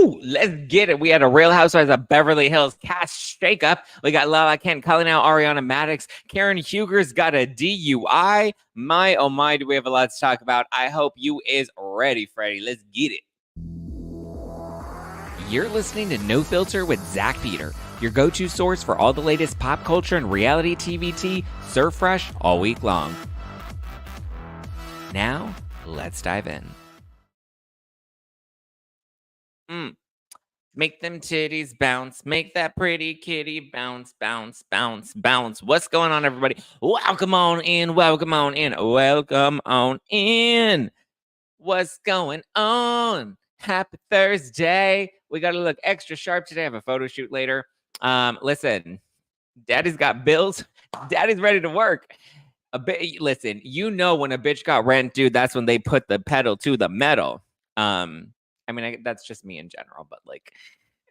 Woo! Let's get it. We had a Real Housewives of Beverly Hills cast shakeup. We got Lala calling out Ariana Madix. Karen Huger's got a DUI. My, oh my, do we have a lot to talk about. I hope you is ready, Freddie. Let's get it. You're listening to No Filter with Zack Peter, your go-to source for all the latest pop culture and reality TV tea, served fresh all week long. Now, let's dive in. Make them titties bounce. Make that pretty kitty bounce, bounce, bounce, bounce. What's going on, everybody? Welcome on in. Welcome on in. Welcome on in. What's going on? Happy Thursday. We got to look extra sharp today. I have a photo shoot later. Listen, Daddy's got bills. Daddy's ready to work. Listen, you know when a bitch got rent due, that's when they put the pedal to the metal. I mean, that's just me in general, but like,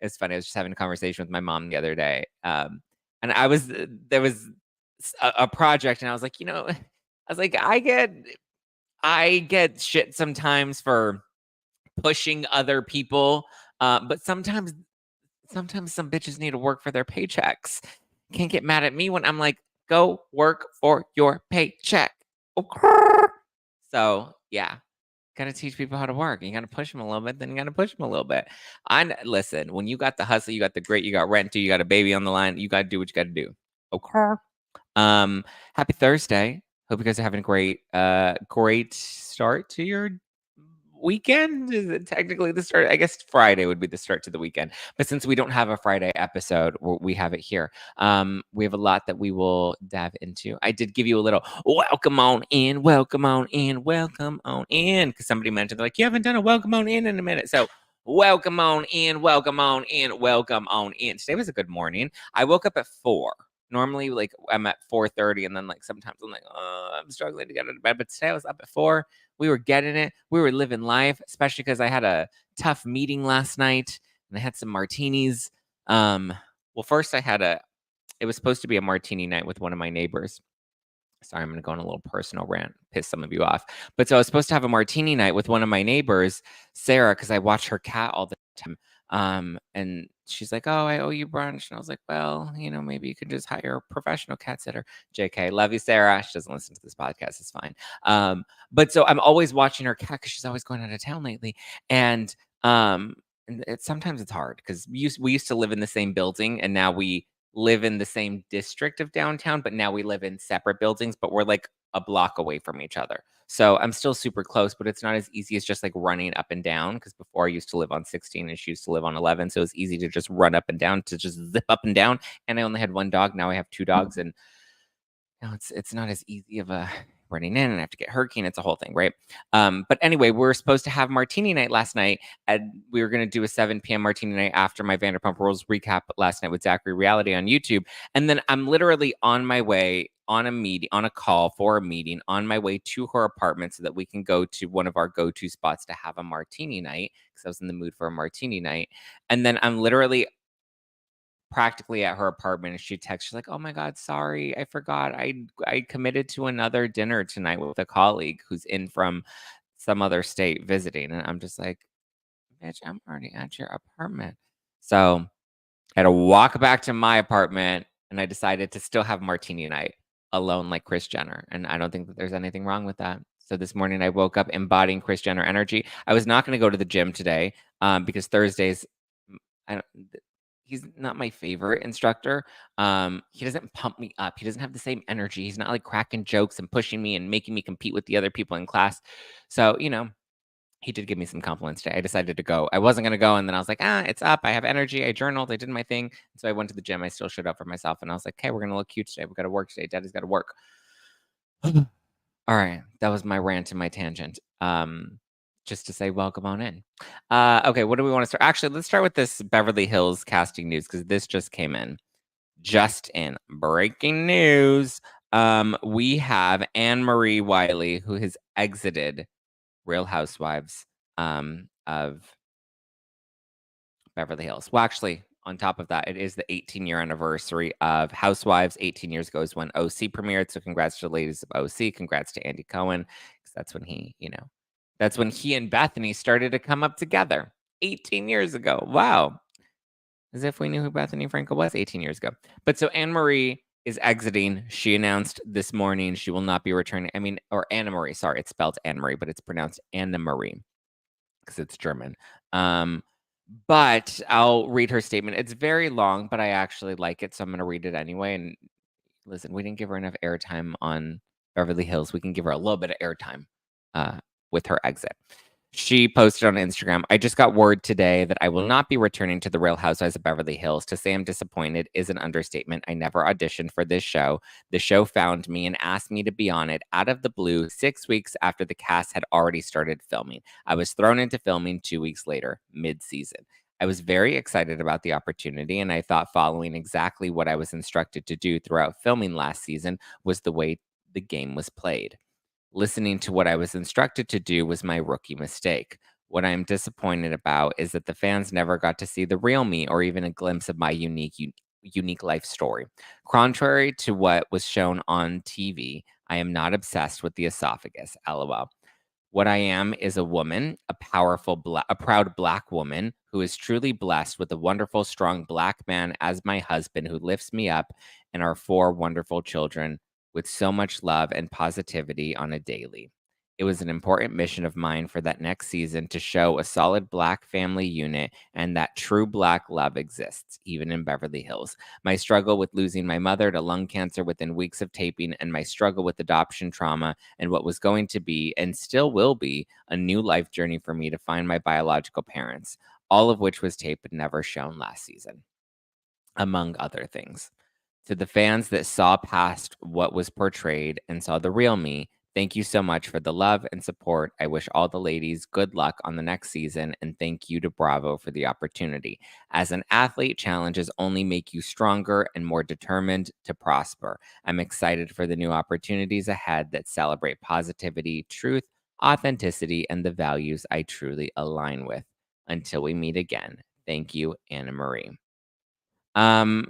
it's funny. I was just having a conversation with my mom the other day, and there was a project, and I was like, I get shit sometimes for pushing other people, but sometimes some bitches need to work for their paychecks. Can't get mad at me when I'm like, go work for your paycheck. Okay. So yeah. Got to teach people how to work. You got to push them a little bit, then you got to push them a little bit. Listen, when you got the hustle, you got the grit, you got rent due, you got a baby on the line, you got to do what you got to do. Okay. Happy Thursday. Hope you guys are having a great start to your weekend. Is it technically the start? I guess Friday would be the start to the weekend. But since we don't have a Friday episode, we have it here. We have a lot that we will dive into. I did give you a little welcome on in, welcome on in, welcome on in, because somebody mentioned like you haven't done a welcome on in a minute. So welcome on in, welcome on in, welcome on in. Today was a good morning. I woke up at 4. Normally, like I'm at 4:30, and then like sometimes I'm like, oh, I'm struggling to get out of bed. But today I was up at 4. We were getting it. We were living life, especially because I had a tough meeting last night and I had some martinis. Well, first it was supposed to be a martini night with one of my neighbors. Sorry, I'm going to go on a little personal rant, piss some of you off. But so I was supposed to have a martini night with one of my neighbors, Sarah, because I watch her cat all the time. And she's like, oh, I owe you brunch. And I was like, well, maybe you could just hire a professional cat sitter. JK, love you, Sarah. She doesn't listen to this podcast. It's fine. But so I'm always watching her cat because she's always going out of town lately. And sometimes it's hard because we used to live in the same building, and now we live in the same district of downtown, but now we live in separate buildings, but we're like a block away from each other. So I'm still super close, but it's not as easy as just like running up and down, because before I used to live on 16 and she used to live on 11. So it's easy to just run up and down, to just zip up and down. And I only had one dog. Now I have 2 dogs, and it's not as easy of a running in, and I have to get hurricane. It's a whole thing, right? But anyway, we were supposed to have martini night last night, and we were going to do a 7 p.m. martini night after my Vanderpump Rules recap last night with Zachary Reality on YouTube. And then I'm literally on my way on a call for a meeting on my way to her apartment so that we can go to one of our go-to spots to have a martini night, because I was in the mood for a martini night. And then I'm literally practically at her apartment, and she texts, she's like, oh my God, sorry, I forgot. I committed to another dinner tonight with a colleague who's in from some other state visiting. And I'm just like, bitch, I'm already at your apartment. So I had to walk back to my apartment, and I decided to still have martini night alone like Kris Jenner. And I don't think that there's anything wrong with that. So this morning I woke up embodying Kris Jenner energy. I was not going to go to the gym today because Thursdays, he's not my favorite instructor. He doesn't pump me up. He doesn't have the same energy. He's not like cracking jokes and pushing me and making me compete with the other people in class. So, he did give me some compliments today. I decided to go. I wasn't going to go. And then I was like, it's up. I have energy. I journaled. I did my thing. So I went to the gym. I still showed up for myself. And I was like, okay, we're going to look cute today. We got to work today. Daddy's got to work. All right. That was my rant and my tangent. Just to say welcome on in. Okay, what do we want to start? Actually, let's start with this Beverly Hills casting news, because this just came in. Just in breaking news. We have Anne-Marie Wiley, who has exited Real Housewives of Beverly Hills. Well, actually, on top of that, it is the 18-year anniversary of Housewives. 18 years ago is when OC premiered. So congrats to the ladies of OC. Congrats to Andy Cohen, because that's when he and Bethany started to come up together. 18 years ago. Wow. As if we knew who Bethany Frankel was 18 years ago. But so Anne Marie is exiting. She announced this morning she will not be returning. I mean, or Anna Marie. Sorry, it's spelled Anne Marie, but it's pronounced Anna Marie because it's German. Um, but I'll read her statement. It's very long, but I actually like it, so I'm going to read it anyway. And listen, we didn't give her enough airtime on Beverly Hills. We can give her a little bit of airtime uh, with her exit. She posted on Instagram, I just got word today that I will not be returning to the Real Housewives of Beverly Hills. To say I'm disappointed is an understatement. I never auditioned for this show. The show found me and asked me to be on it out of the blue 6 weeks after the cast had already started filming. I was thrown into filming 2 weeks later, mid season. I was very excited about the opportunity, and I thought following exactly what I was instructed to do throughout filming last season was the way the game was played. Listening to what I was instructed to do was my rookie mistake. What I am disappointed about is that the fans never got to see the real me or even a glimpse of my unique life story. Contrary to what was shown on TV, I am not obsessed with the esophagus. LOL. What I am is a woman, a powerful, a proud Black woman who is truly blessed with a wonderful, strong Black man as my husband who lifts me up and our 4 wonderful children with so much love and positivity on a daily. It was an important mission of mine for that next season to show a solid Black family unit and that true Black love exists, even in Beverly Hills. My struggle with losing my mother to lung cancer within weeks of taping, and my struggle with adoption trauma, and what was going to be, and still will be, a new life journey for me to find my biological parents, all of which was taped but never shown last season, among other things. To the fans that saw past what was portrayed and saw the real me, thank you so much for the love and support. I wish all the ladies good luck on the next season, and thank you to Bravo for the opportunity. As an athlete, challenges only make you stronger and more determined to prosper. I'm excited for the new opportunities ahead that celebrate positivity, truth, authenticity, and the values I truly align with. Until we meet again, thank you, Anna Marie. Um,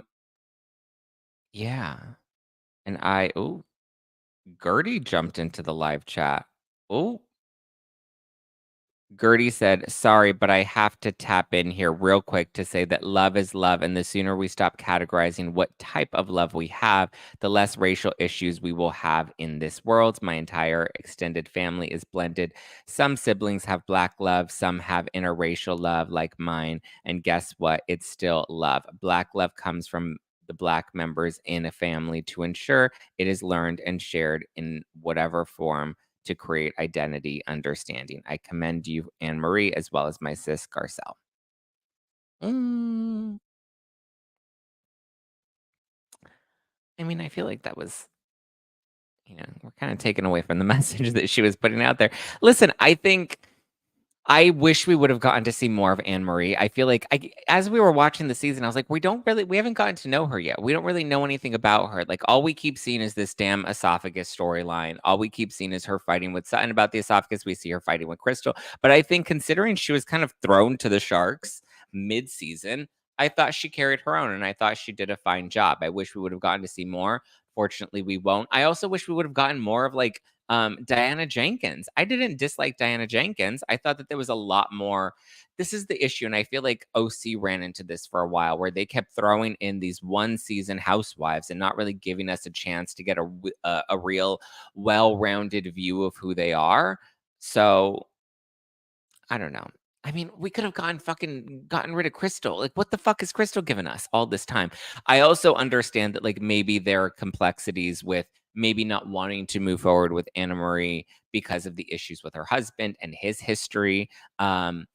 yeah. And Gertie jumped into the live chat. Oh, Gertie said, sorry, but I have to tap in here real quick to say that love is love. And the sooner we stop categorizing what type of love we have, the less racial issues we will have in this world. My entire extended family is blended. Some siblings have Black love, some have interracial love like mine. And guess what? It's still love. Black love comes from the Black members in a family to ensure it is learned and shared in whatever form to create identity understanding. I commend you, Anne Marie, as well as my sis, Garcelle. Mm, I mean, I feel like that was, we're kind of taken away from the message that she was putting out there. Listen, I wish we would have gotten to see more of Anne Marie. I feel like as we were watching the season, I was like, we haven't gotten to know her yet. We don't really know anything about her. Like, all we keep seeing is this damn esophagus storyline. All we keep seeing is her fighting with Sutton about the esophagus. We see her fighting with Crystal. But I think considering she was kind of thrown to the sharks mid-season, I thought she carried her own and I thought she did a fine job. I wish we would have gotten to see more. Fortunately, we won't. I also wish we would have gotten more of like Diana Jenkins. I didn't dislike Diana Jenkins. I thought that there was a lot more. This is the issue, and I feel like OC ran into this for a while, where they kept throwing in these one-season housewives and not really giving us a chance to get a real, well-rounded view of who they are. So I don't know. I mean, we could have gotten rid of Crystal. Like, what the fuck has Crystal given us all this time? I also understand that, like, maybe there are complexities with maybe not wanting to move forward with Anna Marie because of the issues with her husband and his history. And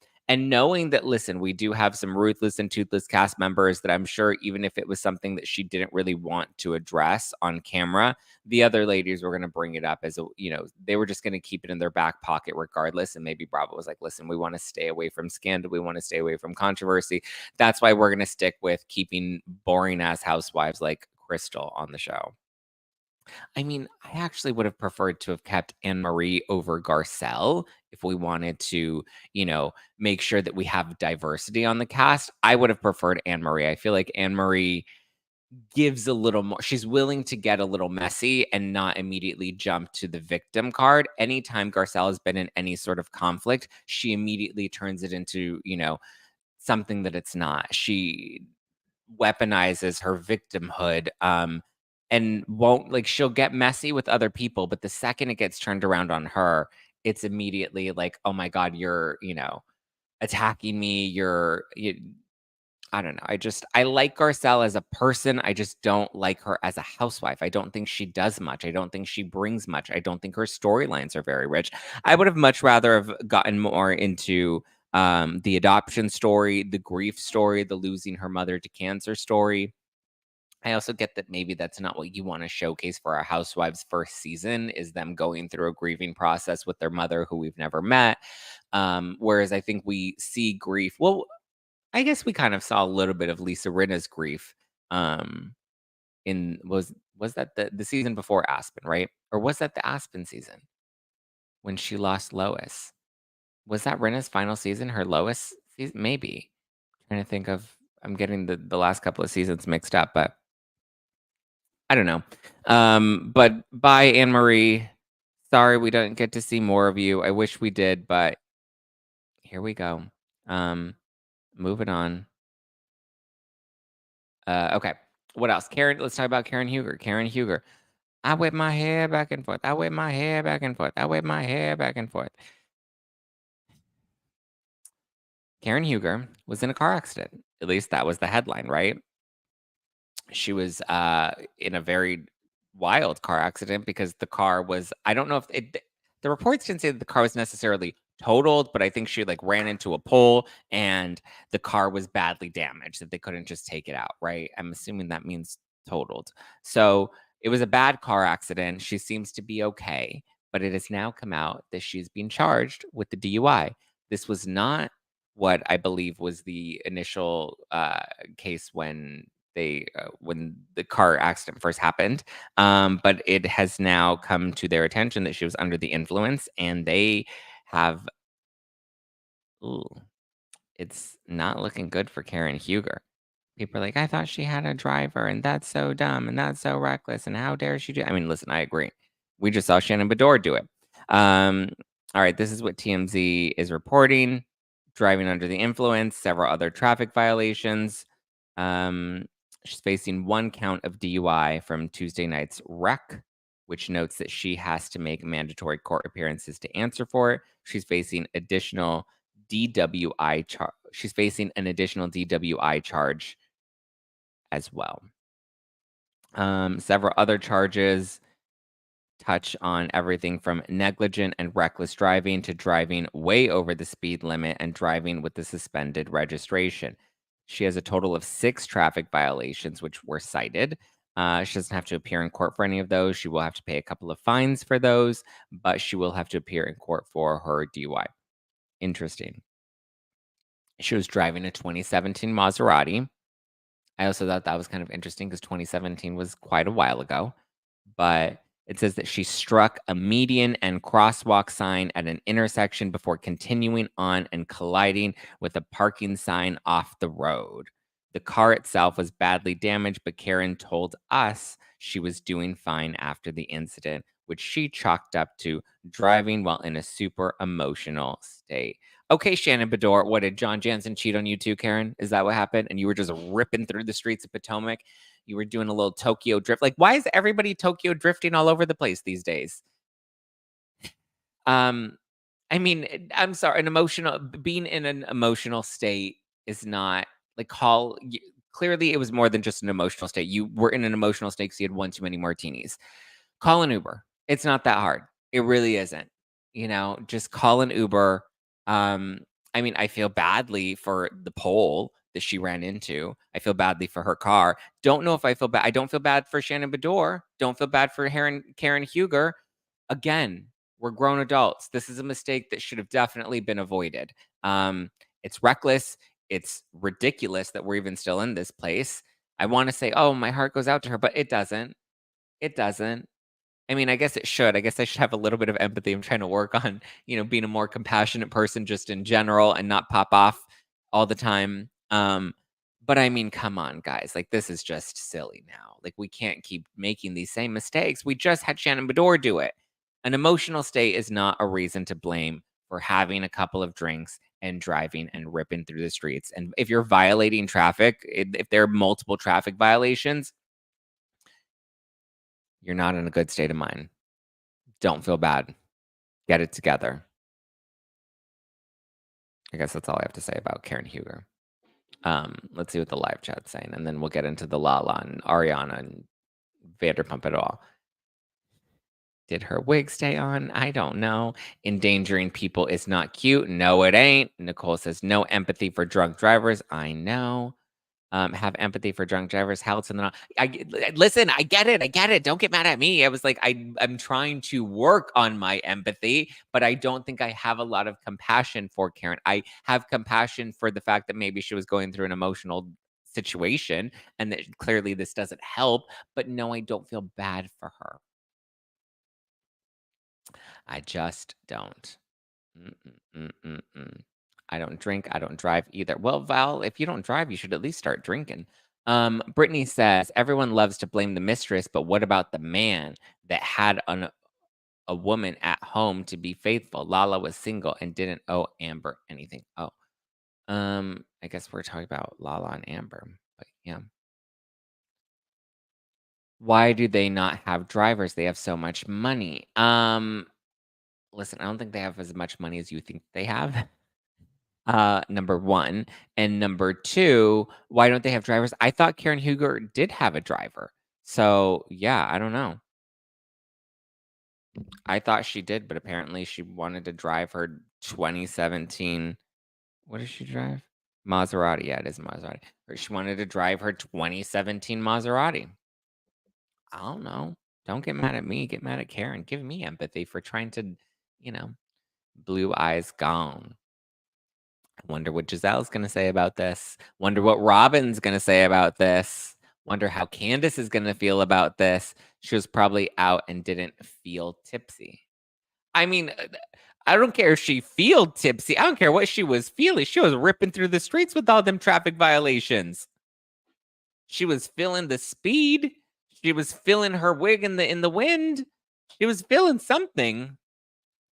knowing that, listen, we do have some ruthless and toothless cast members that I'm sure, even if it was something that she didn't really want to address on camera, the other ladies were going to bring it up as they were just going to keep it in their back pocket regardless. And maybe Bravo was like, listen, we want to stay away from scandal. We want to stay away from controversy. That's why we're going to stick with keeping boring ass housewives like Crystal on the show. I mean, I actually would have preferred to have kept Anne Marie over Garcelle if we wanted to, make sure that we have diversity on the cast. I would have preferred Anne Marie. I feel like Anne Marie gives a little more. She's willing to get a little messy and not immediately jump to the victim card. Anytime Garcelle has been in any sort of conflict, she immediately turns it into, something that it's not. She weaponizes her victimhood, and won't, like, she'll get messy with other people, but the second it gets turned around on her, it's immediately like, "Oh my god, you're, attacking me. I don't know. I like Garcelle as a person. I just don't like her as a housewife. I don't think she does much. I don't think she brings much. I don't think her storylines are very rich. I would have much rather have gotten more into the adoption story, the grief story, the losing her mother to cancer story. I also get that maybe that's not what you want to showcase for our housewives' first season, is them going through a grieving process with their mother who we've never met. Whereas I think we see grief. Well, I guess we kind of saw a little bit of Lisa Rinna's grief, in was that the season before Aspen, right? Or was that the Aspen season when she lost Lois? Was that Rinna's final season, her Lois season? Maybe. Trying to think of, I'm getting the last couple of seasons mixed up, but I don't know. But bye, Anne Marie. Sorry we don't get to see more of you. I wish we did, but here we go. Moving on. Okay. What else? Karen, let's talk about Karen Huger. Karen Huger. I whip my hair back and forth. I whip my hair back and forth. I whip my hair back and forth. Karen Huger was in a car accident. At least that was the headline, right? She was in a very wild car accident because the car was, I don't know if the reports didn't say that the car was necessarily totaled, but I think she like ran into a pole and the car was badly damaged, that they couldn't just take it out, right? I'm assuming that means totaled. So it was a bad car accident. She seems to be okay, but it has now come out that she's being charged with the DUI. This was not what I believe was the initial case when the car accident first happened. But it has now come to their attention that she was under the influence, and they have. Ooh, it's not looking good for Karen Huger. People are like, I thought she had a driver, and that's so dumb, and that's so reckless, and how dare she do? I mean, listen, I agree. We just saw Shannon Bedore do it. All right, this is what TMZ is reporting: driving under the influence, several other traffic violations. Um, she's facing one count of DUI from Tuesday night's wreck, which notes that she has to make mandatory court appearances to answer for it. She's facing additional DWI charge. She's facing an additional DWI charge as well. Several other charges touch on everything from negligent and reckless driving to driving way over the speed limit and driving with the suspended registration. She has a total of 6 traffic violations, which were cited. She doesn't have to appear in court for any of those. She will have to pay a couple of fines for those, but she will have to appear in court for her DUI. Interesting. She was driving a 2017 Maserati. I also thought that was kind of interesting because 2017 was quite a while ago. But it says that she struck a median and crosswalk sign at an intersection before continuing on and colliding with a parking sign off the road. The car itself was badly damaged, but Karen told us she was doing fine after the incident, which she chalked up to driving while in a super emotional state. Okay, Shannon Bedore, what did John Jansen cheat on you too, Karen? Is that what happened? And you were just ripping through the streets of Potomac? You were doing a little Tokyo drift. Like, why is everybody Tokyo drifting all over the place these days? I mean, I'm sorry, being in an emotional state is not like clearly it was more than just an emotional state. You were in an emotional state because you had one too many martinis. Call an Uber. It's not that hard. It really isn't. Just call an Uber. I mean, I feel badly for the pole that she ran into. I feel badly for her car. Don't know if I feel bad. I don't feel bad for Shannon Bedore. Don't feel bad for Karen Huger. Again, we're grown adults. This is a mistake that should have definitely been avoided. It's reckless. It's ridiculous that we're even still in this place. I want to say, oh, my heart goes out to her, but it doesn't. It doesn't. I mean, I guess it should. I guess I should have a little bit of empathy. I'm trying to work on, being a more compassionate person just in general and not pop off all the time. But I mean, come on, guys. Like, this is just silly now. Like, we can't keep making these same mistakes. We just had Shannon Bedore do it. An emotional state is not a reason to blame for having a couple of drinks and driving and ripping through the streets. And if you're violating traffic, if there are multiple traffic violations, you're not in a good state of mind. Don't feel bad. Get it together. I guess that's all I have to say about Karen Huger. Let's see what the live chat's saying, and then we'll get into the Lala and Ariana and Vanderpump it all. Did her wig stay on? I don't know. Endangering people is not cute. No, it ain't. Nicole says no empathy for drunk drivers. I know. Have empathy for drunk drivers. Helps and then listen. I get it. I get it. Don't get mad at me. I was like, I'm trying to work on my empathy, but I don't think I have a lot of compassion for Karen. I have compassion for the fact that maybe she was going through an emotional situation and that clearly this doesn't help. But no, I don't feel bad for her. I just don't. I don't drink. I don't drive either. Well, Val, if you don't drive, you should at least start drinking. Brittany says everyone loves to blame the mistress, but what about the man that had a woman at home to be faithful? Lala was single and didn't owe Amber anything. Oh, I guess we're talking about Lala and Amber, but yeah. Why do they not have drivers? They have so much money. Listen, I don't think they have as much money as you think they have. Number one. And number two, why don't they have drivers? I thought Karen Huger did have a driver. So yeah, I don't know. I thought she did, but apparently she wanted to drive her 2017. What does she drive? Maserati. Yeah, it is a Maserati. Or she wanted to drive her 2017 Maserati. I don't know. Don't get mad at me. Get mad at Karen. Give me empathy for trying to, you know, blue eyes gone. Wonder what Giselle's gonna say about this. Wonder what Robin's gonna say about this. Wonder how Candace is gonna feel about this. She was probably out and didn't feel tipsy. I mean, I don't care if she feel tipsy. I don't care what she was feeling. She was ripping through the streets with all them traffic violations. She was feeling the speed. She was feeling her wig in the wind. She was feeling something.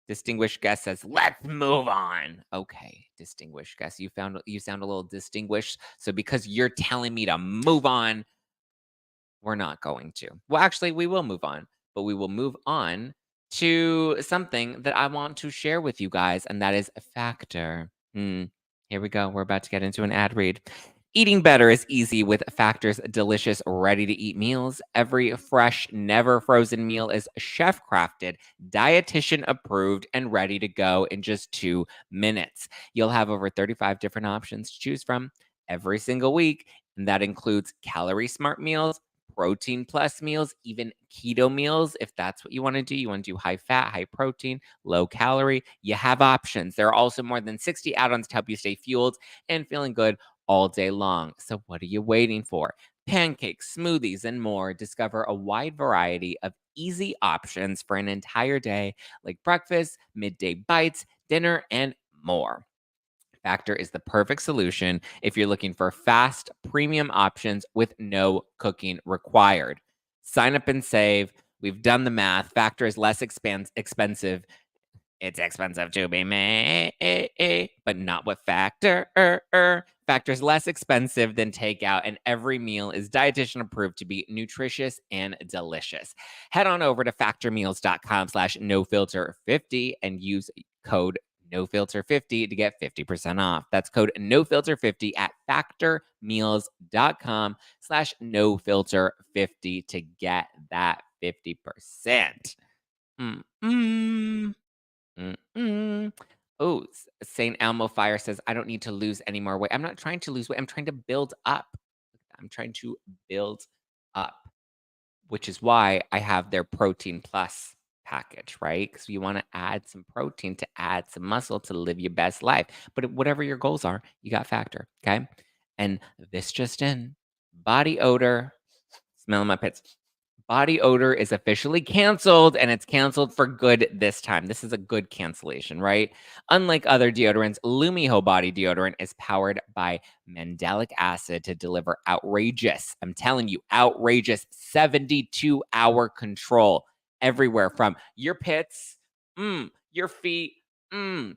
Distinguished guest says, "Let's move on." Okay, distinguished guest, you sound a little distinguished. So because you're telling me to move on, we're not going to. Well, actually, we will move on, but we will move on to something that I want to share with you guys, and that is a Factor. Here we go. We're about to get into an ad read. Eating better is easy with Factor's delicious, ready-to-eat meals. Every fresh, never frozen meal is chef-crafted, dietitian-approved, and ready to go in just 2 minutes. You'll have over 35 different options to choose from every single week, and that includes calorie-smart meals, protein plus meals, even keto meals. If that's what you want to do, you want to do high fat, high protein, low calorie, you have options. There are also more than 60 add-ons to help you stay fueled and feeling good all day long. So what are you waiting for? Pancakes, smoothies, and more. Discover a wide variety of easy options for an entire day, like breakfast, midday bites, dinner, and more. Factor is the perfect solution if you're looking for fast, premium options with no cooking required. Sign up and save. We've done the math. Factor is less expensive. It's expensive to be made, but not with Factor. Factor is less expensive than takeout, and every meal is dietitian approved to be nutritious and delicious. Head on over to factormeals.com/nofilter50 and use code NoFilter50 to get 50% off. That's code NoFilter50 at factormeals.com/NoFilter50 to get that 50%. Oh, St. Elmo Fire says, I don't need to lose any more weight. I'm not trying to lose weight. I'm trying to build up. I'm trying to build up, which is why I have their Protein Plus package, right? Because you want to add some protein to add some muscle to live your best life. But whatever your goals are, you got Factor, okay? And this just in, body odor, smelling my pits. body odor is officially canceled, and it's canceled for good this time. This is a good cancellation, right? Unlike other deodorants, Lumiho body deodorant is powered by mandelic acid to deliver outrageous, I'm telling you, outrageous 72-hour control everywhere from your pits, your feet, to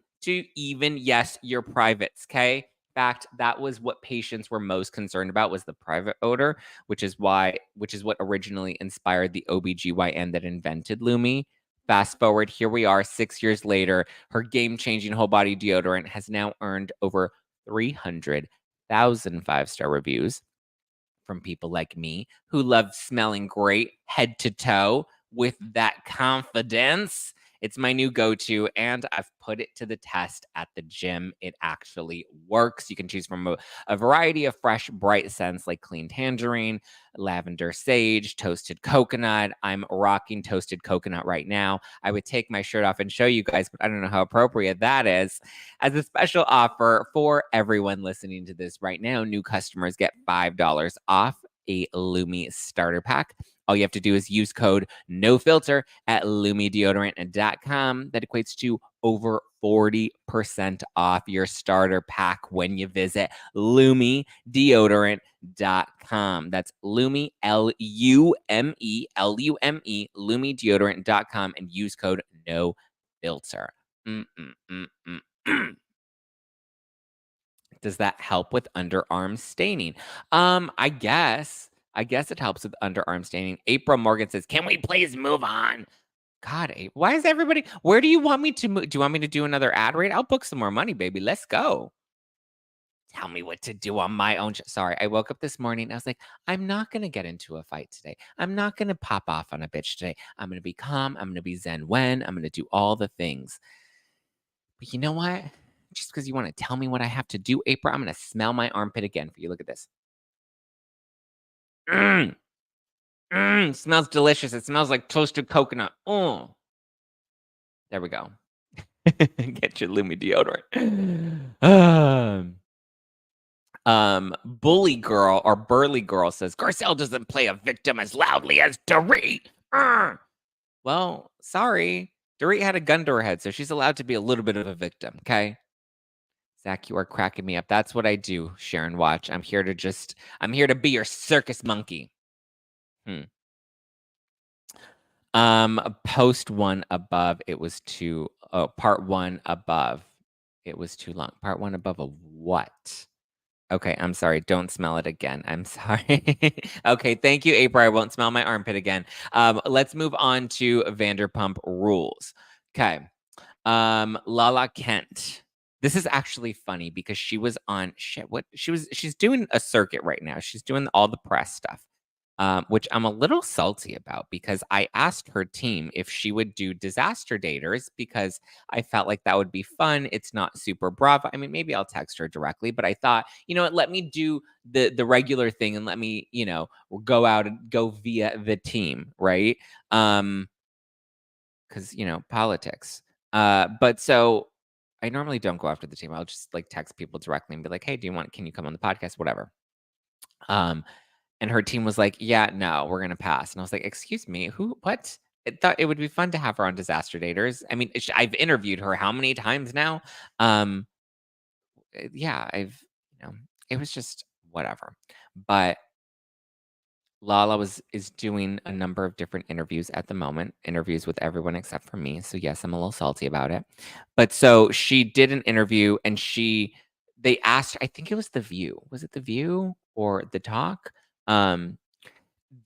even, yes, your privates, okay? Fact, that was what patients were most concerned about, was the private odor, which is what originally inspired the OBGYN that invented Lumi. Fast forward, here we are 6 years later. Her game-changing whole body deodorant has now earned over 300,000 five-star reviews from people like me who love smelling great head to toe with that confidence. It's my new go-to, and I've put it to the test at the gym. It actually works. You can choose from a variety of fresh, bright scents like clean tangerine, lavender sage, toasted coconut. I'm rocking toasted coconut right now. I would take my shirt off and show you guys, but I don't know how appropriate that is. As a special offer for everyone listening to this right now, new customers get $5 off a Lumi starter pack. All you have to do is use code NOFILTER at lumideodorant.com. That equates to over 40% off your starter pack when you visit lumideodorant.com. That's Lumi, Lume, lumideodorant.com, and use code NOFILTER. Does that help with underarm staining? I guess it helps with underarm staining. April Morgan says, "Can we please move on?" God, why is everybody? Where do you want me to move? Do you want me to do another ad read? I'll book some more money, baby. Let's go. Tell me what to do on my own. Sorry, I woke up this morning. I was like, I'm not going to get into a fight today. I'm not going to pop off on a bitch today. I'm going to be calm. I'm going to be zen when. I'm going to do all the things. But you know what? Just because you want to tell me what I have to do, April, I'm going to smell my armpit again for you. Look at this. Smells delicious. It smells like toasted coconut. Oh, there we go. Get your Lumi deodorant. Bully girl or burly girl says, Garcelle doesn't play a victim as loudly as Dorit. Well, sorry. Dorit had a gun to her head, so she's allowed to be a little bit of a victim, okay? Zach, you are cracking me up. That's what I do, Sharon Watch. I'm here to be your circus monkey. Post one above, it was part one above. It was too long. Part one above a what? Okay, I'm sorry. Don't smell it again. I'm sorry. Okay, thank you, April. I won't smell my armpit again. Let's move on to Vanderpump Rules. Okay. Lala Kent. This is actually funny because she was on she's doing a circuit right now. She's doing all the press stuff. Which I'm a little salty about because I asked her team if she would do Disaster Daters because I felt like that would be fun. It's not super Bravo. I mean, maybe I'll text her directly, but I thought, you know what, let me do the regular thing and let me, go out and go via the team, right? Because, politics. But so I normally don't go after the team. I'll just like text people directly and be like, hey, can you come on the podcast? Whatever. And her team was like, yeah, no, we're going to pass. And I was like, excuse me, what? I thought it would be fun to have her on Disaster Daters. I mean, I've interviewed her how many times now? Yeah, it was just whatever. But Lala is doing a number of different interviews at the moment, interviews with everyone except for me. So yes, I'm a little salty about it. But so she did an interview and they asked, I think it was The View. Was it The View or The Talk? I'm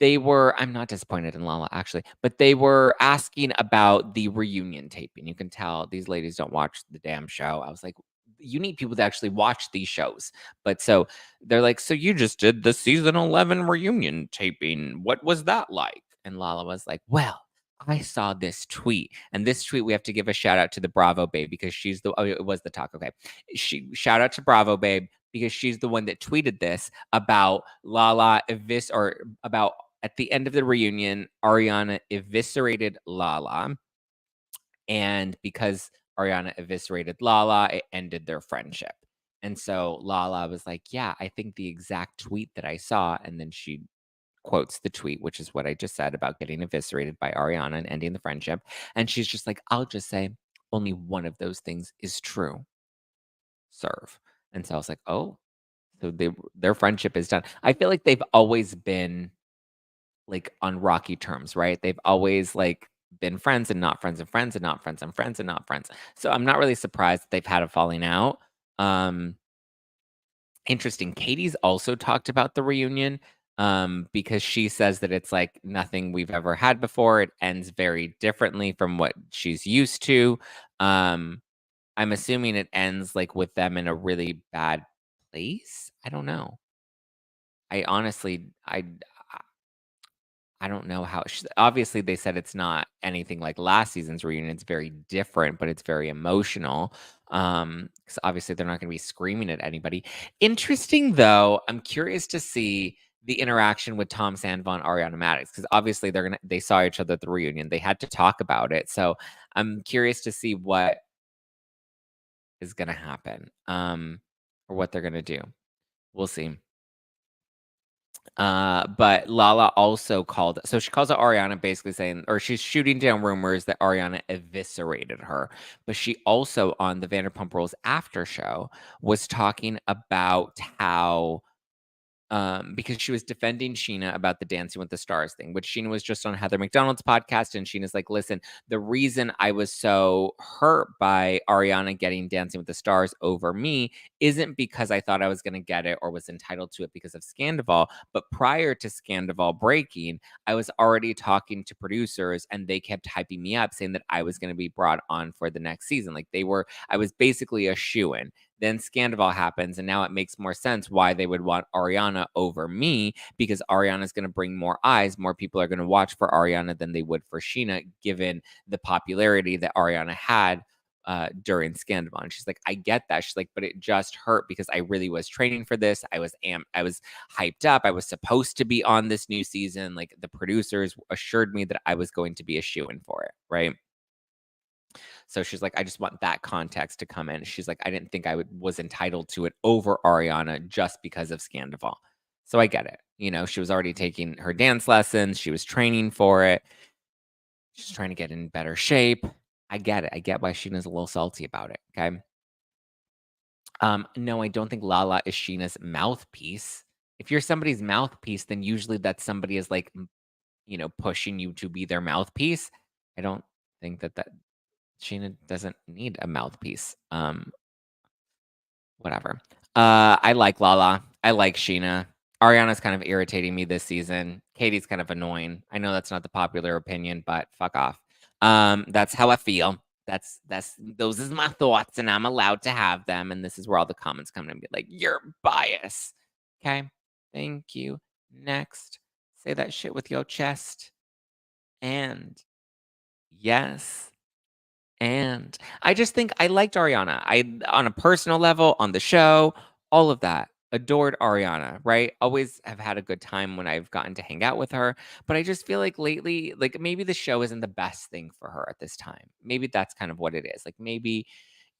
not disappointed in Lala actually, but they were asking about the reunion taping. You can tell these ladies don't watch the damn show. I was like, you need people to actually watch these shows. But so they're like, so you just did the season 11 reunion taping. What was that like? And Lala was like, well, I saw this tweet, and this tweet we have to give a shout out to the Bravo babe because it was The Talk. Okay. Shout out to Bravo babe because she's the one that tweeted this about Lala about at the end of the reunion, Ariana eviscerated Lala. And because Ariana eviscerated Lala, it ended their friendship. And so Lala was like, yeah, I think the exact tweet that I saw. And then she quotes the tweet, which is what I just said about getting eviscerated by Ariana and ending the friendship. And she's just like, I'll just say only one of those things is true. Serve. And so I was like, oh, so their friendship is done. I feel like they've always been like on rocky terms, right? They've always like been friends and not friends and friends and not friends and friends and not friends. So I'm not really surprised that they've had a falling out. Um, Interesting. Katie's also talked about the reunion because she says that it's like nothing we've ever had before. It ends very differently from what she's used to. Um, I'm assuming it ends like with them in a really bad place. I don't know. I honestly, I don't know how obviously, they said it's not anything like last season's reunion, it's very different, but it's very emotional, 'cause obviously they're not gonna be screaming at anybody. Interesting, though, I'm curious to see the interaction with Tom Sandoval and Ariana Madix, because obviously they saw each other at the reunion, they had to talk about it, so I'm curious to see what is gonna happen, or what they're gonna do. We'll see. But Lala also she calls out Ariana basically saying, or she's shooting down rumors that Ariana eviscerated her. But she also on the Vanderpump Rules after show was talking about how because she was defending Sheena about the Dancing with the Stars thing, which Sheena was just on Heather McDonald's podcast. And Sheena's like, listen, the reason I was so hurt by Ariana getting Dancing with the Stars over me isn't because I thought I was going to get it or was entitled to it because of Scandival. But prior to Scandival breaking, I was already talking to producers and they kept hyping me up saying that I was going to be brought on for the next season. Like I was basically a shoo-in. Then Scandival happens, and now it makes more sense why they would want Ariana over me because Ariana is going to bring more eyes. More people are going to watch for Ariana than they would for Sheena, given the popularity that Ariana had during Scandival. And she's like, I get that. She's like, but it just hurt because I really was training for this. I was hyped up. I was supposed to be on this new season. Like the producers assured me that I was going to be a shoo-in for it, right? So she's like, I just want that context to come in. She's like, I didn't think was entitled to it over Ariana just because of Scandival. So I get it. You know, she was already taking her dance lessons. She was training for it. She's trying to get in better shape. I get it. I get why Sheena's a little salty about it. Okay. No, I don't think Lala is Sheena's mouthpiece. If you're somebody's mouthpiece, then usually that somebody is like, pushing you to be their mouthpiece. I don't think that Sheena doesn't need a mouthpiece. Whatever. I like Lala. I like Sheena. Ariana's kind of irritating me this season. Katie's kind of annoying. I know that's not the popular opinion, but fuck off. That's how I feel. That's those is my thoughts, and I'm allowed to have them. And this is where all the comments come in and be like, "You're biased." Okay. Thank you. Next, say that shit with your chest. And yes. And I just think I liked Ariana. On a personal level, on the show, all of that. Adored Ariana, right? Always have had a good time when I've gotten to hang out with her. But I just feel like lately, like maybe the show isn't the best thing for her at this time. Maybe that's kind of what it is. Like maybe,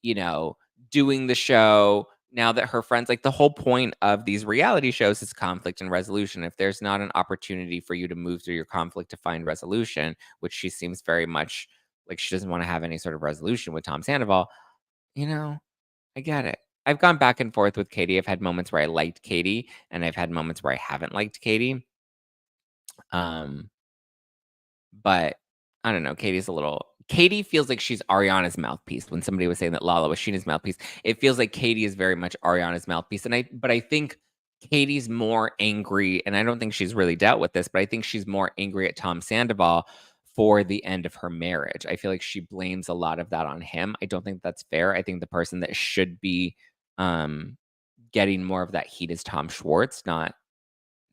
you know, doing the show now that her friends, like the whole point of these reality shows is conflict and resolution. If there's not an opportunity for you to move through your conflict to find resolution, which she seems very much like she doesn't want to have any sort of resolution with Tom Sandoval, you know, I get it. I've gone back and forth with Katie. I've had moments where I liked Katie and I've had moments where I haven't liked Katie. Um, but I don't know. Katie feels like she's Ariana's mouthpiece. When somebody was saying that Lala was Sheena's mouthpiece, it feels like Katie is very much Ariana's mouthpiece. But I think Katie's more angry, and I don't think she's really dealt with this, but I think she's more angry at Tom Sandoval for the end of her marriage. I feel like she blames a lot of that on him. I don't think that's fair. I think the person that should be um, getting more of that heat is Tom Schwartz, not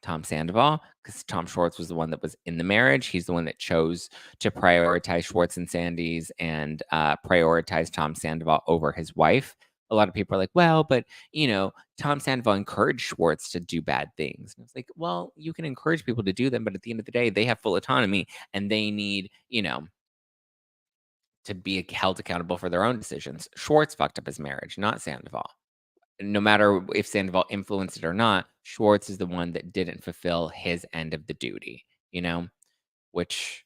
Tom Sandoval, because Tom Schwartz was the one that was in the marriage. He's the one that chose to prioritize Schwartz and Sandy's and prioritize Tom Sandoval over his wife. A lot of people are like, well, but Tom Sandoval encouraged Schwartz to do bad things. And it's like, well, you can encourage people to do them, but at the end of the day, they have full autonomy and they need, to be held accountable for their own decisions. Schwartz fucked up his marriage, not Sandoval. no matter if Sandoval influenced it or not, Schwartz is the one that didn't fulfill his end of the duty, you know, which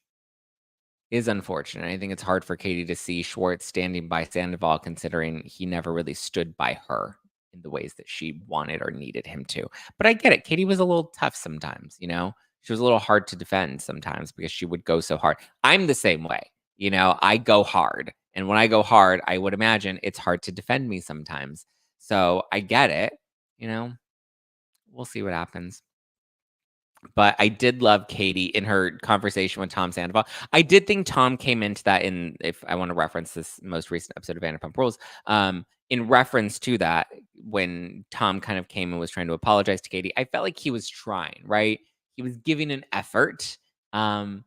is unfortunate. I think it's hard for Katie to see Schwartz standing by Sandoval considering he never really stood by her in the ways that she wanted or needed him to. But I get it. Katie was a little tough sometimes, you know? She was a little hard to defend sometimes because she would go so hard. I'm the same way. You know, I go hard. And when I go hard, I would imagine it's hard to defend me sometimes. So I get it. You know, we'll see what happens. But I did love Katie in her conversation with Tom Sandoval. I did think Tom came into that in, if I want to reference this most recent episode of Vanderpump Rules, in reference to that, when Tom kind of came and was trying to apologize to Katie, I felt like he was trying, right? He was giving an effort. Um,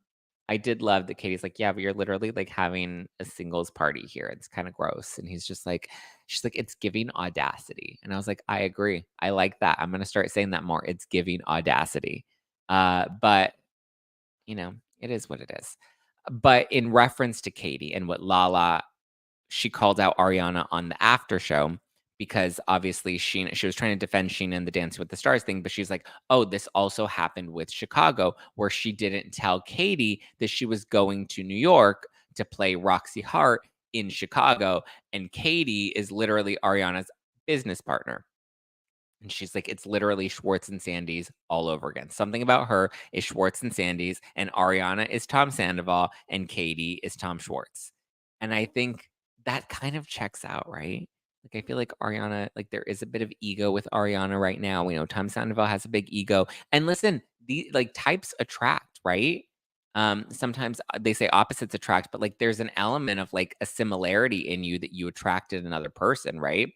I did love that Katie's like, yeah, but you're literally like having a singles party here. It's kind of gross. And he's just like, she's like, it's giving audacity. And I was like, I agree. I like that. I'm going to start saying that more. It's giving audacity. But you know, it is what it is. But in reference to Katie and what Lala, she called out Ariana on the after show because obviously she was trying to defend Sheena and the Dancing with the Stars thing, but she's like, oh, this also happened with Chicago, where she didn't tell Katie that she was going to New York to play Roxy Hart in Chicago, and Katie is literally Ariana's business partner. And she's like, it's literally Schwartz and Sandy's all over again. Something about her is Schwartz and Sandy's, and Ariana is Tom Sandoval, and Katie is Tom Schwartz. And I think that kind of checks out, right? Like, I feel like Ariana, like, there is a bit of ego with Ariana right now. We know Tom Sandoval has a big ego. And listen, the like types attract, right? Sometimes they say opposites attract, but like there's an element of like a similarity in you that you attracted another person, right?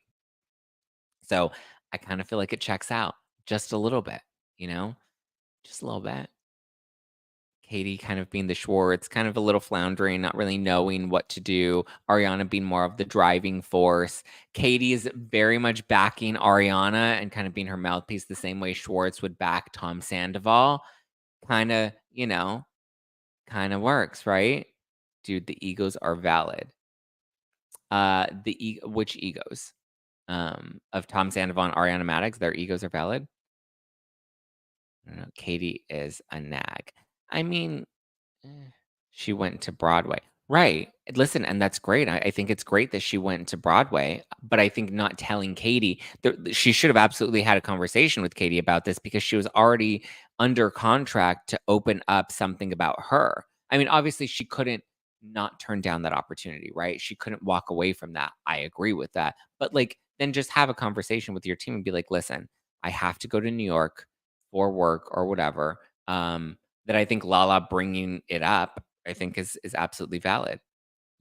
So I kind of feel like it checks out just a little bit, you know, just a little bit. Katie kind of being the Schwartz, kind of a little floundering, not really knowing what to do. Ariana being more of the driving force. Katie is very much backing Ariana and kind of being her mouthpiece the same way Schwartz would back Tom Sandoval. Kind of, you know, kind of works, right? Dude, the egos are valid. Which egos? Of Tom Sandoval and Ariana Madix, their egos are valid. I don't know, Katie is a nag. I mean, eh, she went to Broadway. Right. Listen, and that's great. I think it's great that she went to Broadway, but I think not telling Katie, she should have absolutely had a conversation with Katie about this because she was already under contract to open up something about her. I mean, obviously, she couldn't not turn down that opportunity, right? She couldn't walk away from that. I agree with that. But like, then just have a conversation with your team and be like, listen, I have to go to New York for work or whatever. That I think Lala bringing it up, I think is absolutely valid.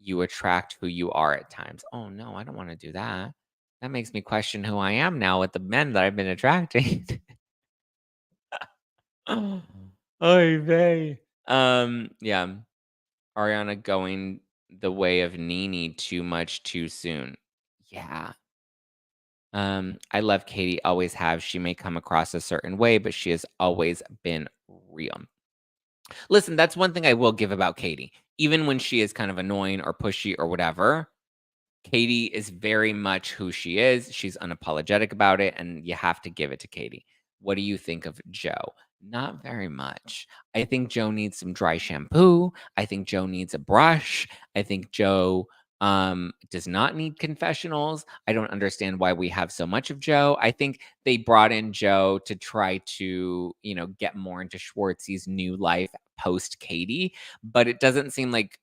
You attract who you are at times. Oh no, I don't want to do that. That makes me question who I am now with the men that I've been attracting. Oy vey. Yeah. Ariana going the way of Nene too much too soon. Yeah. I love Katie, always have. She may come across a certain way, but she has always been real. Listen, that's one thing I will give about Katie. Even when she is kind of annoying or pushy or whatever, Katie is very much who she is. She's unapologetic about it, and you have to give it to Katie. What do you think of Joe? Not very much. I think Joe needs some dry shampoo. I think Joe needs a brush. I think Joe does not need confessionals. I don't understand why we have so much of Joe. I think they brought in Joe to try to, you know, get more into Schwartzy's new life post Katie, but it doesn't seem like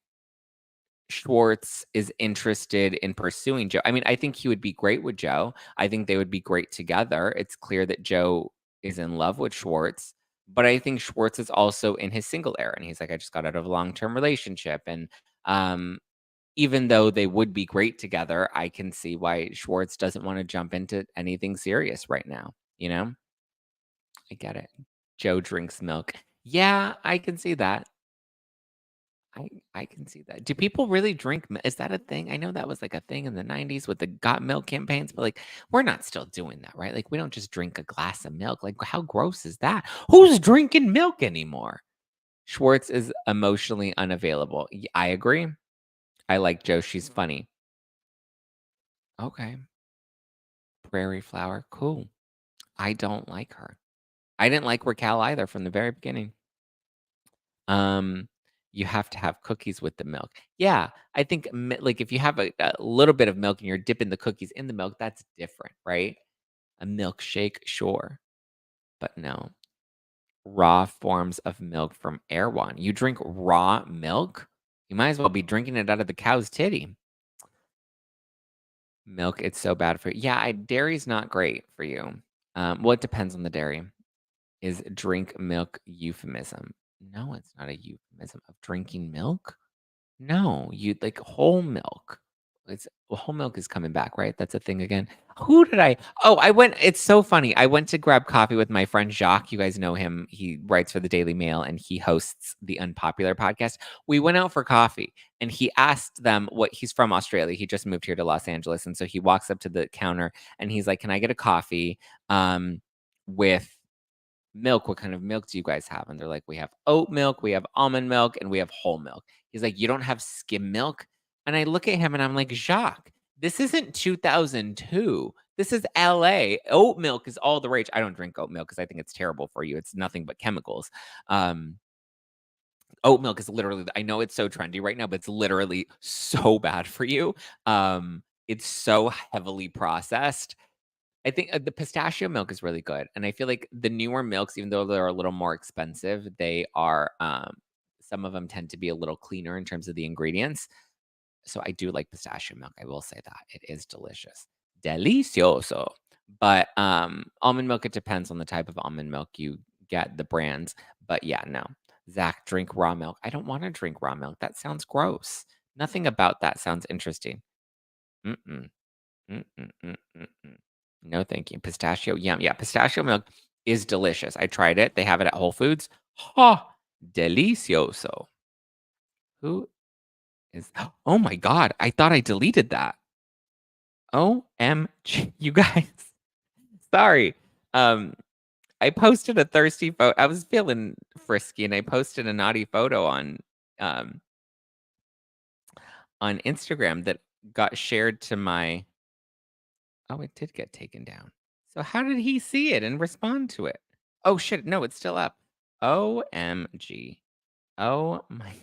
Schwartz is interested in pursuing Joe. I mean, I think he would be great with Joe. I think they would be great together. It's clear that Joe is in love with Schwartz, but I think Schwartz is also in his single era. And he's like, I just got out of a long term relationship. And even though they would be great together, I can see why Schwartz doesn't want to jump into anything serious right now. You know, I get it. Joe drinks milk. Yeah, I can see that. I I can see that. Do people really drink mi is that a thing? I know that was, like, a thing in the '90s with the Got Milk campaigns, but, like, we're not still doing that, right? Like, we don't just drink a glass of milk, like, how gross is that? Who's drinking milk anymore? Schwartz is emotionally unavailable. I agree. I like Jo, she's funny. Okay. Prairie flower, cool. I don't like her. I didn't like Raquel either from the very beginning. Um, you have to have cookies with the milk. Yeah, I think like if you have a little bit of milk and you're dipping the cookies in the milk, that's different, right? A milkshake, sure, but no. Raw forms of milk from Erewhon. You drink raw milk? You might as well be drinking it out of the cow's titty. Milk, it's so bad for you. Yeah, dairy's not great for you. Well, it depends on the dairy. Is drink milk euphemism? No, it's not a euphemism of drinking milk. No, you like whole milk. Whole milk is coming back, right? That's a thing again. Who did I? Oh, I went. It's so funny. I went to grab coffee with my friend Jacques. You guys know him. He writes for the Daily Mail and he hosts the Unpopular podcast. We went out for coffee and he asked them what he's from Australia. He just moved here to Los Angeles. And so he walks up to the counter and he's like, "Can I get a coffee with milk? What kind of milk do you guys have?" And they're like, "We have oat milk, we have almond milk, and we have whole milk." He's like, "You don't have skim milk?" And I look at him and I'm like, "Jacques, this isn't 2002. This is LA. Oat milk is all the rage." I don't drink oat milk because I think it's terrible for you. It's nothing but chemicals. Oat milk is literally, I know it's so trendy right now, but it's literally so bad for you. It's so heavily processed. I think, the pistachio milk is really good, and I feel like the newer milks, even though they're a little more expensive, they are, some of them tend to be a little cleaner in terms of the ingredients. So I do like pistachio milk, I will say that. It is delicious. Delicioso. But, almond milk, it depends on the type of almond milk you get, the brands. But yeah, no. Zach, drink raw milk. I don't wanna drink raw milk, that sounds gross. Nothing about that sounds interesting. Mm-mm. Mm, mm, mm, mm, mm. No, thank you. Pistachio, yum. Yeah, pistachio milk is delicious. I tried it. They have it at Whole Foods. Ha! Delicioso. Who is Oh my god, I thought I deleted that. OMG, you guys. Sorry. Um, I posted a thirsty photo. I was feeling frisky and I posted a naughty photo um on Instagram that got shared to my Oh, it did get taken down. So how did he see it and respond to it? Oh shit, no, it's still up. OMG. Oh my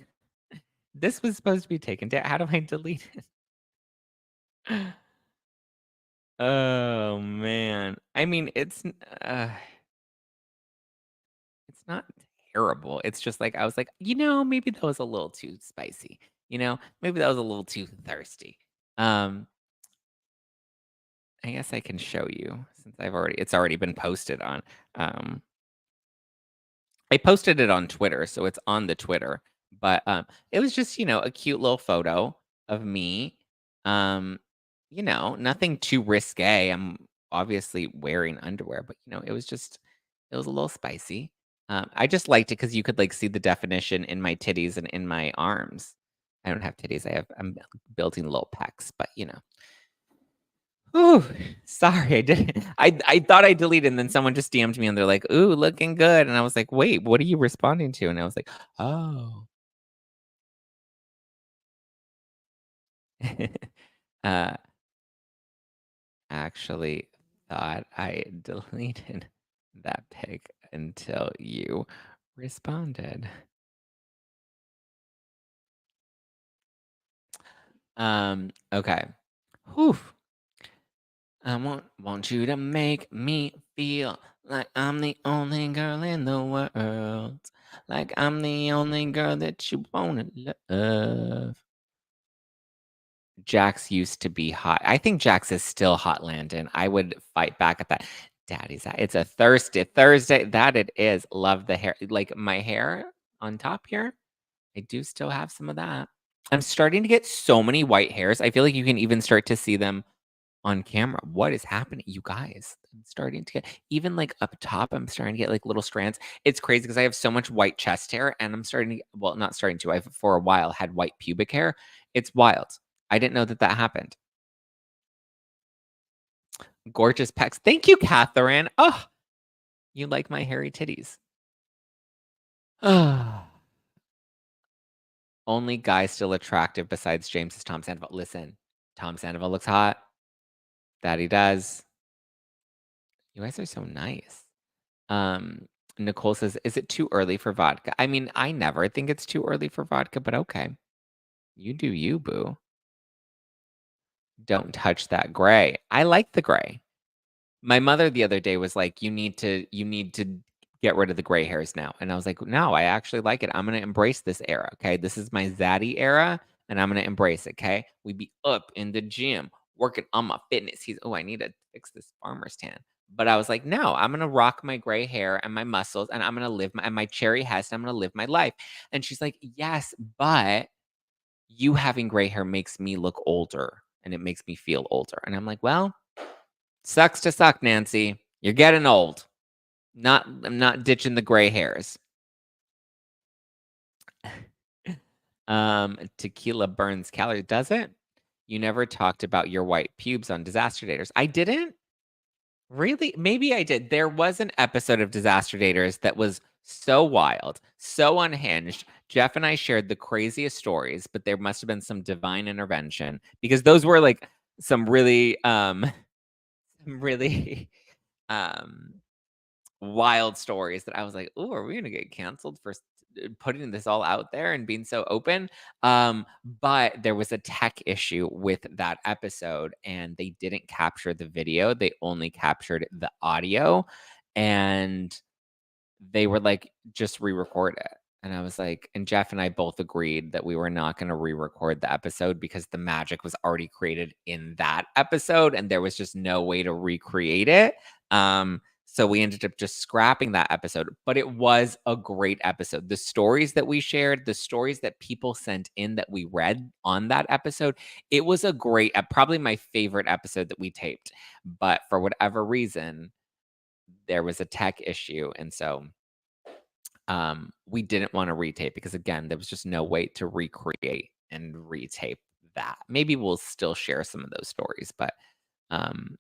This was supposed to be taken down. How do I delete it? Oh man. I mean, it's not terrible. It's just like I was like, maybe that was a little too spicy. Maybe that was a little too thirsty. Um, I guess I can show you since it's already been posted on um I posted it on Twitter, so it's on the Twitter, but, it was just, a cute little photo of me, um, nothing too risque. I'm obviously wearing underwear, but, it was a little spicy. I just liked it because you could, like, see the definition in my titties and in my arms. I don't have titties, I'm building little pecs, but, Ooh, sorry, I didn't I thought I deleted and then someone just DM'd me and they're like, "Ooh, looking good." And I was like, "Wait, what are you responding to?" And I was like, "Oh." Uh, actually thought I deleted that pic until you responded. Okay. Whew. I want you to make me feel like I'm the only girl in the world. Like I'm the only girl that you wanna love. Jax used to be hot. I think Jax is still hot, Landon. I would fight back at that. Daddy's it's a thirsty Thursday. That it is. Love the hair. Like my hair on top here. I do still have some of that. I'm starting to get so many white hairs. I feel like you can even start to see them on camera. What is happening, you guys? I'm starting to get even like up top, I'm starting to get like little strands. It's crazy because I have so much white chest hair and I'm starting to, well, not starting to, I've for a while had white pubic hair. It's wild. I didn't know that that happened. Gorgeous pecs. Thank you, Catherine. Oh, you like my hairy titties. Only guy still attractive besides James is Tom Sandoval. Listen, Tom Sandoval looks hot. That he does. You guys are so nice. Um, Nicole says, "Is it too early for vodka?" I mean, I never think it's too early for vodka, but okay. You do you, boo. Don't touch that gray. I like the gray. My mother the other day was like, "You need to get rid of the gray hairs now." And I was like, "No, I actually like it. I'm gonna embrace this era, okay? This is my zaddy era, and I'm gonna embrace it, okay? We be up in the gym, working on my fitness." I need to fix this farmer's tan. But I was like, "No, I'm gonna rock my gray hair and my muscles, and I'm gonna live my and my cherry hest, I'm gonna live my life." And she's like, "Yes, but you having gray hair makes me look older, and it makes me feel older." And I'm like, "Well, sucks to suck, Nancy. You're getting old. I'm not ditching the gray hairs." Tequila burns calories, does it? You never talked about your white pubes on Disaster Daters. I didn't? Really? Maybe I did. There was an episode of Disaster Daters that was so wild, so unhinged. Jeff and I shared the craziest stories, but there must have been some divine intervention because those were like some really really um wild stories that I was like, "Ooh, are we gonna get canceled for putting this all out there and being so open?" But there was a tech issue with that episode, and they didn't capture the video. They only captured the audio, and they were like, "Just re-record it." And I was like and Jeff and I both agreed that we were not gonna re-record the episode because the magic was already created in that episode, and there was just no way to recreate it. So we ended up just scrapping that episode, but it was a great episode. The stories that we shared, the stories that people sent in that we read on that episode, it was a great probably my favorite episode that we taped. But for whatever reason, there was a tech issue, and so we didn't want to retape because again, there was just no way to recreate and retape that. Maybe we'll still share some of those stories, but um,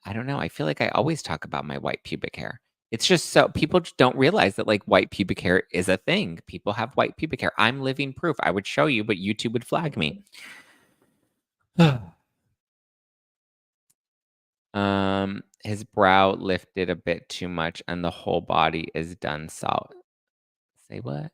I don't know. I feel like I always talk about my white pubic hair. It's just so people just don't realize that like white pubic hair is a thing. People have white pubic hair. I'm living proof. I would show you, but YouTube would flag me. His brow lifted a bit too much and the whole body is done salt. Say what?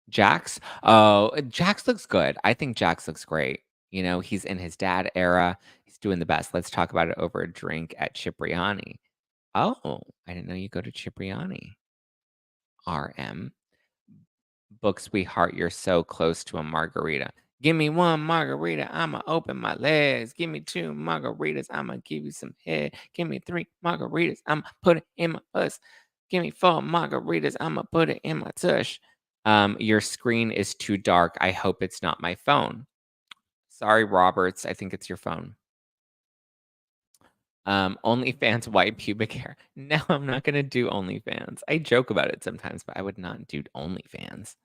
Jax? Oh, Jax looks good. I think Jax looks great. You know, he's in his dad era. He's doing the best. Let's talk about it over a drink at Cipriani. Oh, I didn't know you go to Cipriani. RM. Book sweetheart, you're so close to a margarita. Give me one margarita, I'ma open my legs. Give me two margaritas, I'ma give you some head. Give me three margaritas, I'ma put it in my puss. Give me four margaritas, I'ma put it in my tush. Your screen is too dark. I hope it's not my phone. Sorry, Roberts. I think it's your phone. OnlyFans white pubic hair. No, I'm not gonna do OnlyFans. I joke about it sometimes, but I would not do OnlyFans.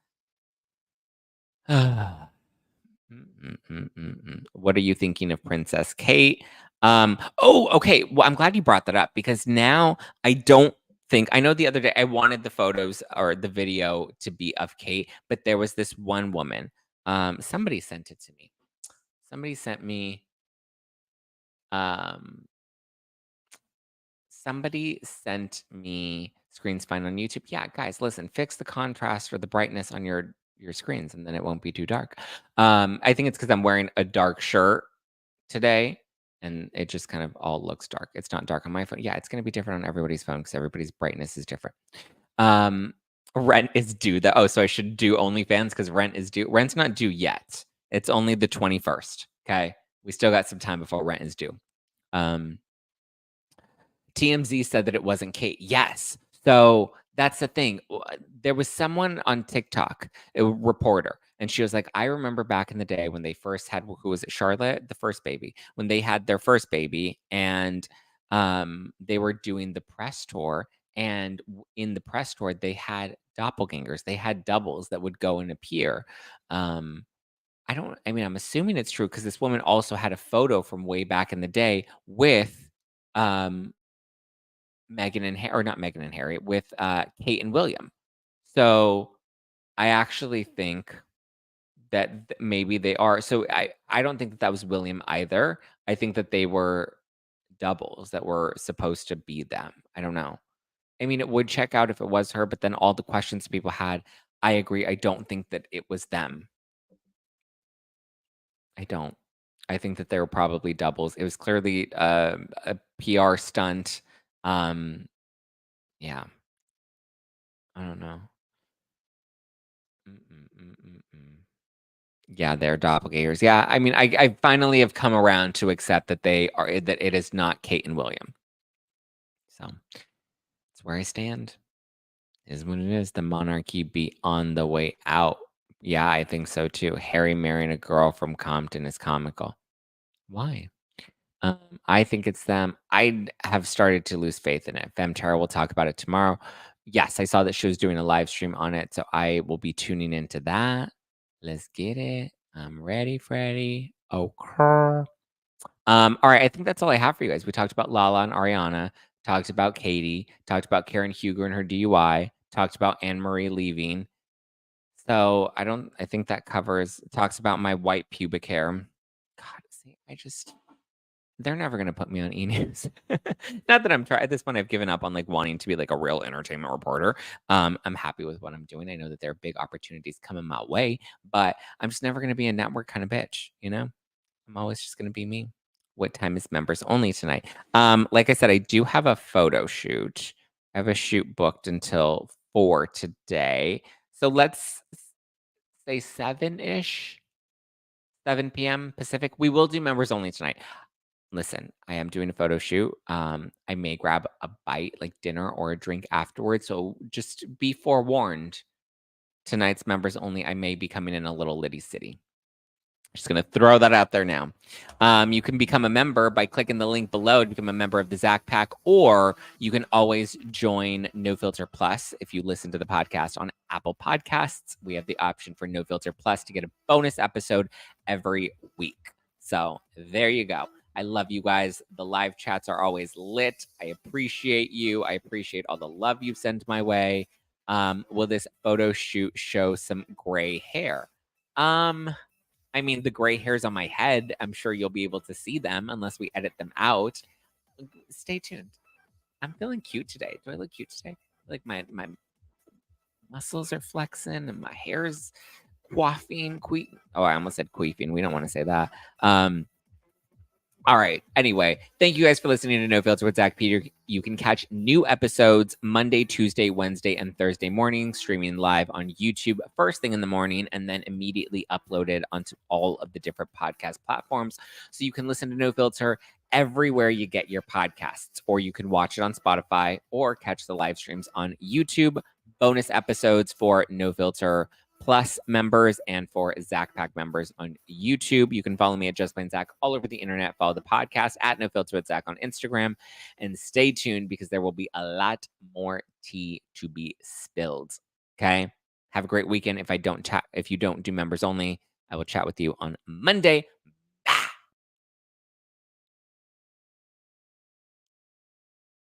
What are you thinking of Princess Kate? Oh, okay. Well, I'm glad you brought that up because now I don't think I know the other day I wanted the photos or the video to be of Kate, but there was this one woman. Somebody sent it to me. Somebody sent me um Somebody sent me screens fine on YouTube. Yeah, guys, listen, fix the contrast or the brightness on your screens and then it won't be too dark. I think it's because I'm wearing a dark shirt today and it just kind of all looks dark. It's not dark on my phone. Yeah, it's gonna be different on everybody's phone because everybody's brightness is different. Um, rent is due. So I should do OnlyFans because rent is due. Rent's not due yet. It's only the 21st. Okay. We still got some time before rent is due. Um, TMZ said that it wasn't Kate. Yes. So that's the thing. There was someone on TikTok, a reporter, and she was like, I remember back in the day when they first had, who was it, Charlotte, the first baby, when they had their first baby, and they were doing the press tour. And in the press tour, they had doppelgangers, they had doubles that would go and appear. Um, I mean, I'm assuming it's true because this woman also had a photo from way back in the day with um Meghan and or not Meghan and Harry, with, Kate and William. So, I actually think that maybe they are. So, I don't think that that was William either. I think that they were doubles that were supposed to be them. I don't know. I mean, it would check out if it was her, but then all the questions people had, I agree. I don't think that it was them. I don't. I think that they were probably doubles. It was clearly a PR stunt. Yeah. I don't know. Mm-mm-mm-mm-mm. Yeah, they're doppelgangers. Yeah, I mean, I finally have come around to accept that that it is not Kate and William. So that's where I stand. Is what it is. The monarchy be on the way out. Yeah, I think so too. Harry marrying a girl from Compton is comical. Why? I think it's them. I have started to lose faith in it. Femtara will talk about it tomorrow. Yes, I saw that she was doing a live stream on it, so I will be tuning into that. Let's get it. I'm ready, Freddy. Okay. All right, I think that's all I have for you guys. We talked about Lala and Ariana, talked about Katie, talked about Karen Huger and her DUI, talked about Anne Marie leaving. So I think that covers, talks about my white pubic hair. God, see, they're never gonna put me on E! News. Not that I'm trying at this point, I've given up on, like, wanting to be, like, a real entertainment reporter. I'm happy with what I'm doing. I know that there are big opportunities coming my way, but I'm just never gonna be a network kinda bitch, you know? I'm always just gonna be me. What time is members only tonight? Like I said, I do have a photo shoot. I have a shoot booked until 4 today. So let's say 7-ish, 7 PM Pacific. We will do members only tonight. Listen, I am doing a photo shoot. I may grab a bite, like dinner or a drink afterwards. So just be forewarned. Tonight's members only. I may be coming in a little Liddy City. Just going to throw that out there now. You can become a member by clicking the link below to become a member of the Zack Pack, or you can always join No Filter Plus. If you listen to the podcast on Apple Podcasts, we have the option for No Filter Plus to get a bonus episode every week. So there you go. I love you guys. The live chats are always lit. I appreciate you. I appreciate all the love you've sent my way. Will this photo shoot show some gray hair? I mean, the gray hairs on my head, I'm sure you'll be able to see them unless we edit them out. Stay tuned. I'm feeling cute today. Do I look cute today? Like my muscles are flexing and my hair's quaffing. Oh, I almost said queefing. We don't want to say that. All right. Anyway, thank you guys for listening to No Filter with Zack Peter. You can catch new episodes Monday, Tuesday, Wednesday, and Thursday mornings, streaming live on YouTube first thing in the morning, and then immediately uploaded onto all of the different podcast platforms. So you can listen to No Filter everywhere you get your podcasts, or you can watch it on Spotify or catch the live streams on YouTube. Bonus episodes for No Filter Plus members and for Zack Pack members on YouTube. You can follow me at Just Plain Zack all over the internet. Follow the podcast at No Filter with Zack on Instagram, and stay tuned because there will be a lot more tea to be spilled. Okay, have a great weekend. If you don't do members only, I will chat with you on Monday.